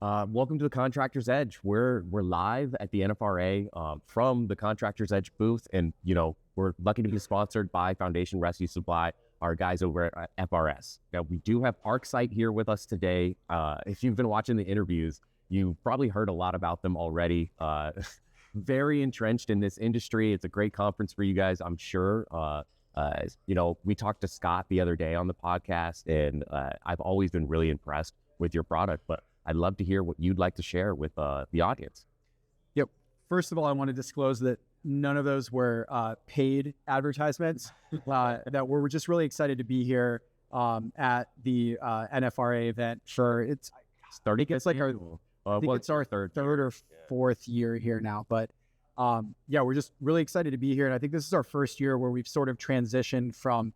Welcome to the Contractors Edge. We're live at the NFRA from the Contractors Edge booth, and we're lucky to be sponsored by Foundation Rescue Supply, our guys over at FRS. Now we do have ArcSite here with us today. If you've been watching the interviews, you probably heard a lot about them already. Very entrenched in this industry. It's a great conference for you guys, I'm sure. We talked to Scott the other day on the podcast, and I've always been really impressed with your product, but I'd love to hear what you'd like to share with the audience. Yep. First of all, I want to disclose that none of those were paid advertisements. That we're just really excited to be here at the NFRA event. It's like our third or fourth year here now. But we're just really excited to be here. And I think this is our first year where we've sort of transitioned from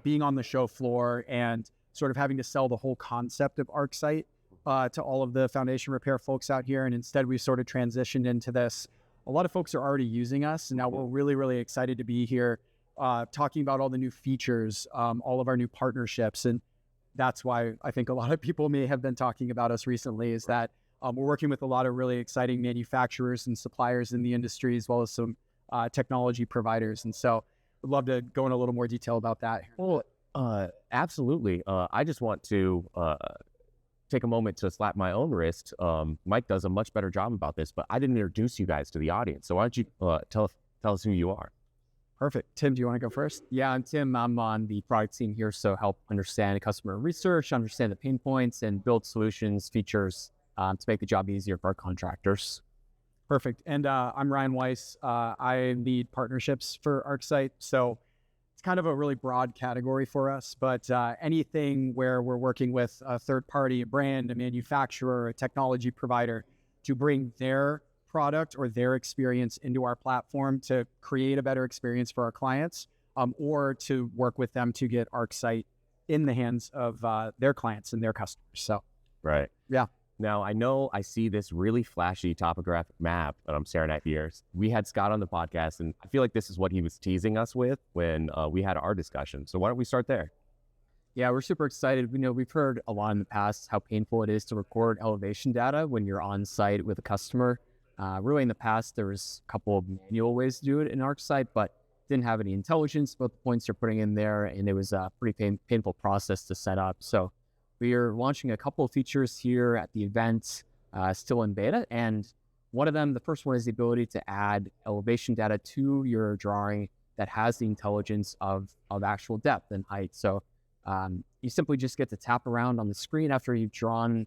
being on the show floor and sort of having to sell the whole concept of ArcSite to all of the foundation repair folks out here. And instead we sort of transitioned into this. A lot of folks are already using us. And now we're really, really excited to be here talking about all the new features, all of our new partnerships. And that's why I think a lot of people may have been talking about us recently, is that we're working with a lot of really exciting manufacturers and suppliers in the industry, as well as some technology providers. And so I'd love to go in a little more detail about that. Well, absolutely. I just want to take a moment to slap my own wrist. Mike does a much better job about this, but I didn't introduce you guys to the audience. So why don't you tell us who you are? Perfect. Tim, do you want to go first? Yeah, I'm Tim. I'm on the product team here, so help understand customer research, understand the pain points, and build solutions, features to make the job easier for our contractors. Perfect. And I'm Ryan Weiss. I lead partnerships for ArcSite. So it's kind of a really broad category for us, but anything where we're working with a third party, a brand, a manufacturer, a technology provider to bring their product or their experience into our platform to create a better experience for our clients, or to work with them to get ArcSite in the hands of their clients and their customers. So, right. Yeah. Now, I know I see this really flashy topographic map that I'm staring at here. We had Scott on the podcast, and I feel like this is what he was teasing us with when we had our discussion. So why don't we start there? Yeah, we're super excited. We've heard a lot in the past how painful it is to record elevation data when you're on site with a customer. Really, in the past, there was a couple of manual ways to do it in ArcSite, but didn't have any intelligence about the points you're putting in there, and it was a pretty painful process to set up. So we are launching a couple of features here at the event, still in beta. And one of them, the first one, is the ability to add elevation data to your drawing that has the intelligence of actual depth and height. So you simply just get to tap around on the screen after you've drawn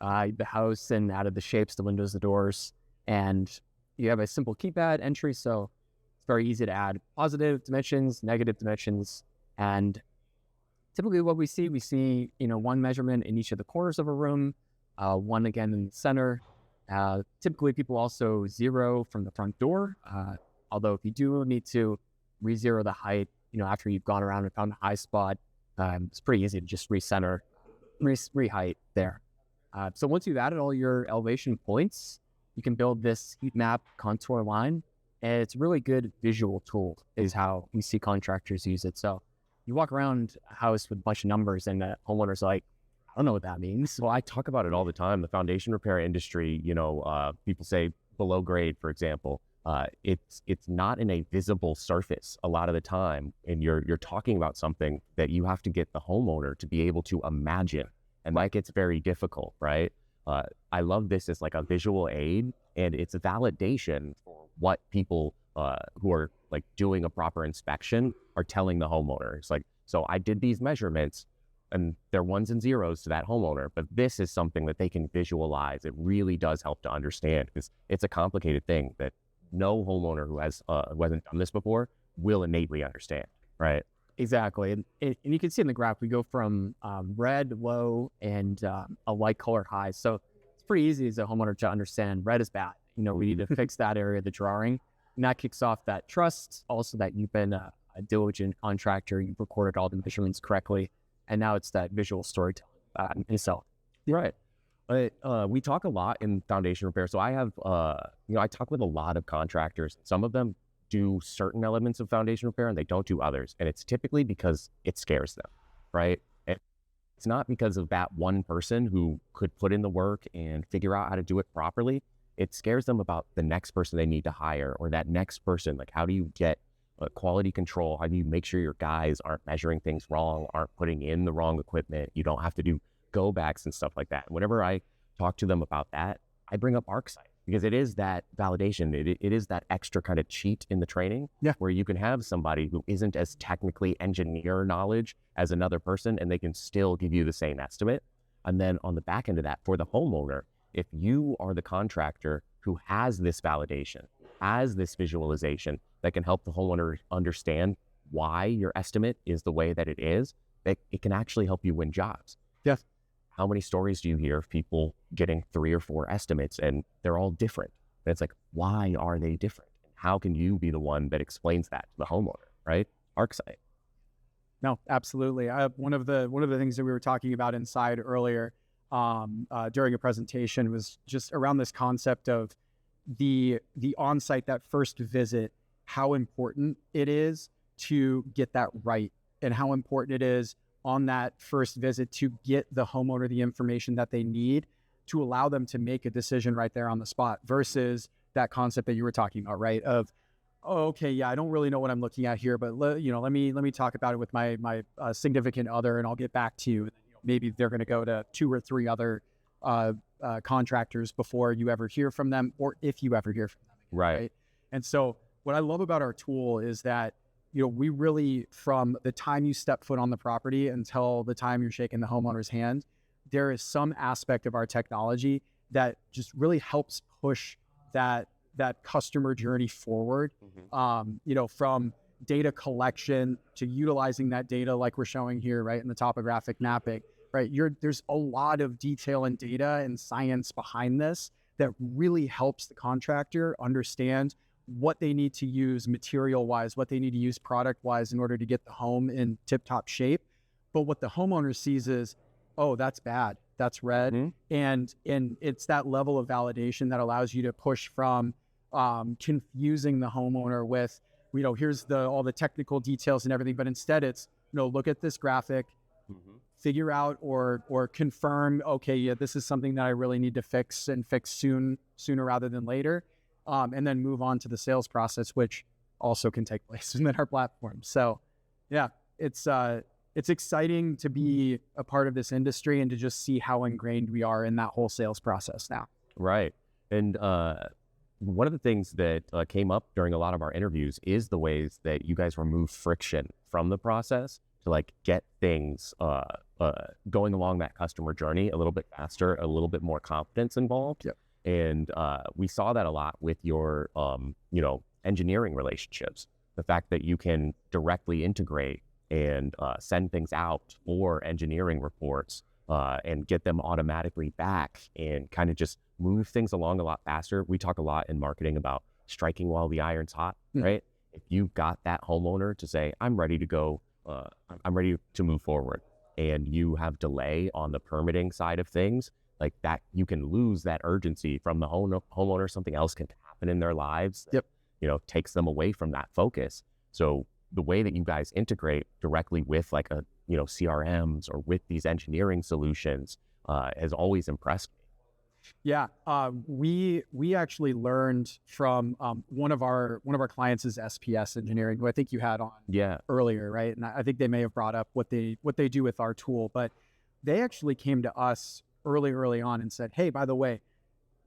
the house and added the shapes, the windows, the doors, and you have a simple keypad entry. So it's very easy to add positive dimensions, negative dimensions, and typically what we see one measurement in each of the corners of a room, one again in the center. Typically people also zero from the front door, although if you do need to re-zero the height, after you've gone around and found a high spot, it's pretty easy to just recenter, re-height there. So once you've added all your elevation points, you can build this heat map contour line, and it's a really good visual tool is how we see contractors use it. So you walk around a house with a bunch of numbers and the homeowner's like, I don't know what that means. Well, I talk about it all the time. The foundation repair industry, people say below grade, for example, it's not in a visible surface a lot of the time. And you're talking about something that you have to get the homeowner to be able to imagine. And that gets very difficult, right? I love this as like a visual aid, and it's a validation for what people who are like doing a proper inspection are telling the homeowner. It's like, so I did these measurements and they're ones and zeros to that homeowner, but this is something that they can visualize. It really does help to understand, because it's a complicated thing that no homeowner who hasn't done this before will innately understand, right? Exactly. And you can see in the graph, we go from red, low, and a light color high. So it's pretty easy as a homeowner to understand red is bad. We need to fix that area of the drawing. And that kicks off that trust, also that you've been a diligent contractor, you've recorded all the measurements correctly, and now it's that visual storytelling itself. Right. We talk a lot in foundation repair. So I have, I talk with a lot of contractors. Some of them do certain elements of foundation repair and they don't do others. And it's typically because it scares them, right? And it's not because of that one person who could put in the work and figure out how to do it properly. It scares them about the next person they need to hire, or that next person. Like, how do you get quality control? How do you make sure your guys aren't measuring things wrong, aren't putting in the wrong equipment? You don't have to do go backs and stuff like that. Whenever I talk to them about that, I bring up ArcSite, because it is that validation. It is that extra kind of cheat in the training, where you can have somebody who isn't as technically engineer knowledge as another person, and they can still give you the same estimate. And then on the back end of that, for the homeowner, if you are the contractor who has this validation, has this visualization that can help the homeowner understand why your estimate is the way that it is, that it can actually help you win jobs. Yes. How many stories do you hear of people getting 3 or 4 estimates and they're all different? And it's like, why are they different? How can you be the one that explains that to the homeowner, right? ArcSite. No, absolutely. One of the things that we were talking about inside earlier during a presentation was just around this concept of the on-site, that first visit, how important it is to get that right, and how important it is on that first visit to get the homeowner the information that they need to allow them to make a decision right there on the spot, versus that concept that you were talking about, right? Of, oh, okay, yeah, I don't really know what I'm looking at here, but let me talk about it with my significant other, and I'll get back to you. Maybe they're going to go to 2 or 3 other contractors before you ever hear from them, or if you ever hear from them. Right. And so what I love about our tool is that, we really, from the time you step foot on the property until the time you're shaking the homeowner's hand, there is some aspect of our technology that just really helps push that customer journey forward. From data collection to utilizing that data, like we're showing here, right, in the topographic mapping, right? There's a lot of detail and data and science behind this that really helps the contractor understand what they need to use material-wise, what they need to use product-wise in order to get the home in tip-top shape. But what the homeowner sees is, oh, that's bad, that's red. And it's that level of validation that allows you to push from confusing the homeowner with, here's all the technical details and everything, but instead it's, look at this graphic, figure out or confirm, okay, yeah, this is something that I really need to fix, and fix sooner rather than later. And then move on to the sales process, which also can take place within our platform. So yeah, it's exciting to be a part of this industry and to just see how ingrained we are in that whole sales process now. Right. And one of the things that came up during a lot of our interviews is the ways that you guys remove friction from the process to get things going along that customer journey a little bit faster, a little bit more confidence involved. Yep. And we saw that a lot with your, engineering relationships. The fact that you can directly integrate and send things out for engineering reports and get them automatically back, and kind of just move things along a lot faster. We talk a lot in marketing about striking while the iron's hot, right? If you've got that homeowner to say, I'm ready to go, I'm ready to move forward, and you have delay on the permitting side of things, like that, you can lose that urgency from the homeowner. Something else can happen in their lives that, takes them away from that focus. So the way that you guys integrate directly with CRMs or with these engineering solutions has always impressed me. Yeah, we actually learned from one of our clients is SPS Engineering, who I think you had on earlier, right? And I think they may have brought up what they do with our tool, but they actually came to us early on and said, hey, by the way,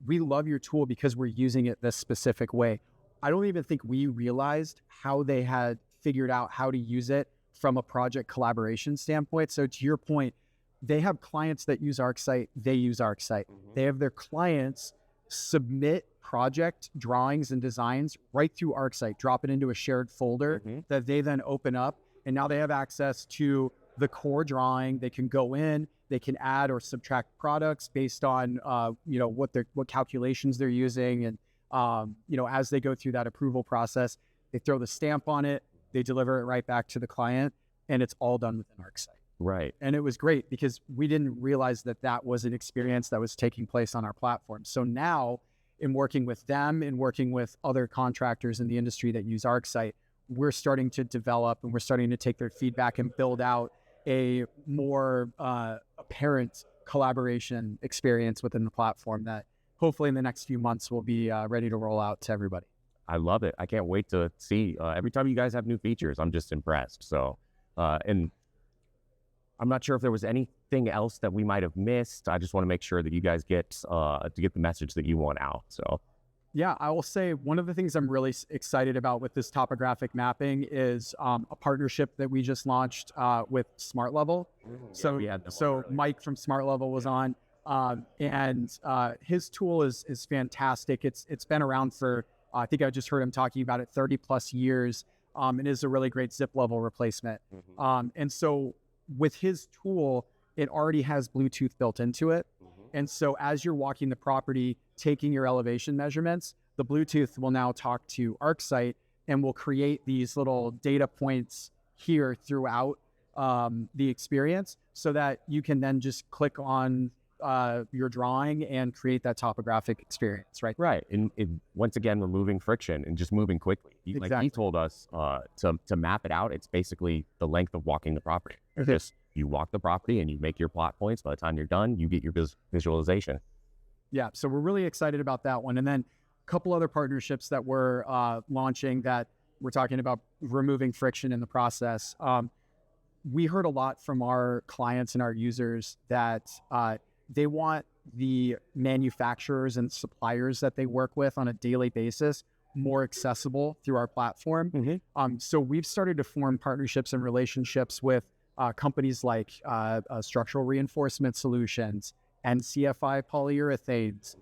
we love your tool because we're using it this specific way. I don't even think we realized how they had figured out how to use it from a project collaboration standpoint. So to your point, they have clients that use ArcSite, they use ArcSite. They have their clients submit project drawings and designs right through ArcSite, drop it into a shared folder that they then open up, and now they have access to the core drawing. They can go in, they can add or subtract products based on what calculations they're using, and as they go through that approval process, they throw the stamp on it, they deliver it right back to the client, and it's all done within ArcSite. Right. And it was great because we didn't realize that was an experience that was taking place on our platform. So now, in working with them and working with other contractors in the industry that use ArcSite, we're starting to develop and we're starting to take their feedback and build out a more apparent collaboration experience within the platform that hopefully in the next few months will be ready to roll out to everybody. I love it. I can't wait to see. Every time you guys have new features, I'm just impressed. So, and I'm not sure if there was anything else that we might have missed. I just want to make sure that you guys get to get the message that you want out. So, yeah, I will say one of the things I'm really excited about with this topographic mapping is a partnership that we just launched with Smart Level. So Mike from Smart Level was on, and his tool is fantastic. It's been around for I think I just heard him talking about it 30 plus years, and is a really great zip level replacement. And so with his tool, it already has Bluetooth built into it. And so as you're walking the property, taking your elevation measurements, the Bluetooth will now talk to ArcSite and will create these little data points here throughout the experience so that you can then just click on your drawing and create that topographic experience, right? Right. And once again, removing friction and just moving quickly. Exactly. Like he told us to map it out, it's basically the length of walking the property. Just you walk the property and you make your plot points. By the time you're done, you get your visualization. Yeah. So we're really excited about that one. And then a couple other partnerships that we're launching that we're talking about removing friction in the process. We heard a lot from our clients and our users that they want the manufacturers and suppliers that they work with on a daily basis more accessible through our platform. So we've started to form partnerships and relationships with companies like Structural Reinforcement Solutions, NCFI Polyurethanes,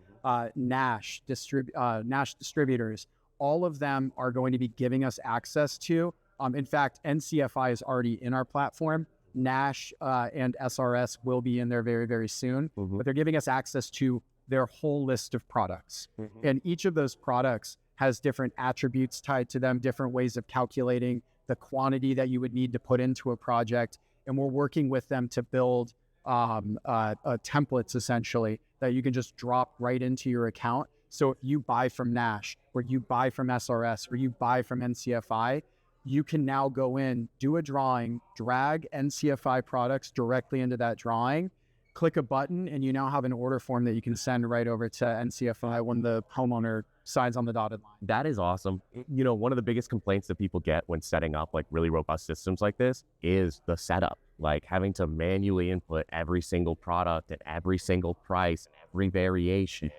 Nash Distributors. All of them are going to be giving us access to. In fact, NCFI is already in our platform. Nash and SRS will be in there very, very soon, but they're giving us access to their whole list of products. And each of those products has different attributes tied to them, different ways of calculating the quantity that you would need to put into a project. And we're working with them to build templates essentially that you can just drop right into your account. So if you buy from Nash or you buy from SRS or you buy from NCFI, you can now go in, do a drawing, drag NCFI products directly into that drawing, click a button, and you now have an order form that you can send right over to NCFI when the homeowner signs on the dotted line. That is awesome. You know, one of the biggest complaints that people get when setting up like really robust systems like this is the setup, like having to manually input every single product at every single price, every variation,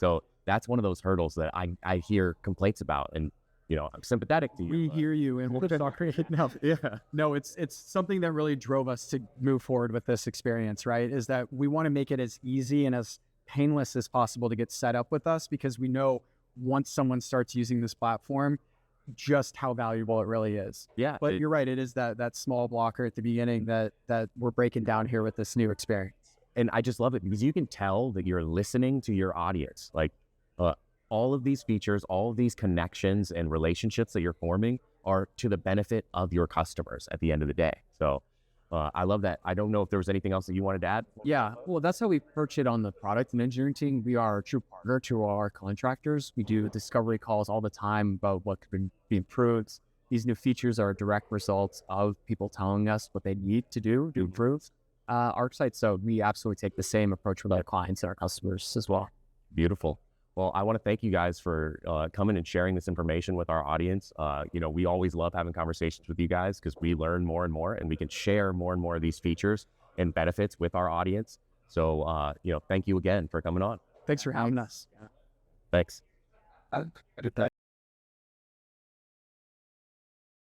so that's one of those hurdles that I hear complaints about. And you know, I'm sympathetic to you. We hear you, and we're sorry. No, it's something that really drove us to move forward with this experience, right? Is that we want to make it as easy and as painless as possible to get set up with us, because we know once someone starts using this platform, just how valuable it really is. Yeah. But you're right, it is that small blocker at the beginning that we're breaking down here with this new experience. And I just love it because you can tell that you're listening to your audience. Like, all of these features, all of these connections and relationships that you're forming are to the benefit of your customers at the end of the day. So I love that. I don't know if there was anything else that you wanted to add. Yeah, well, that's how we approach it on the product and engineering team. We are a true partner to our contractors. We do discovery calls all the time about what could be improved. These new features are direct results of people telling us what they need to do to improve ArcSite. So we absolutely take the same approach with our clients and our customers as well. Beautiful. Well, I want to thank you guys for coming and sharing this information with our audience. You know, we always love having conversations with you guys because we learn more and more, and we can share more and more of these features and benefits with our audience. So, you know, thank you again for coming on. Thanks for having us. Thanks.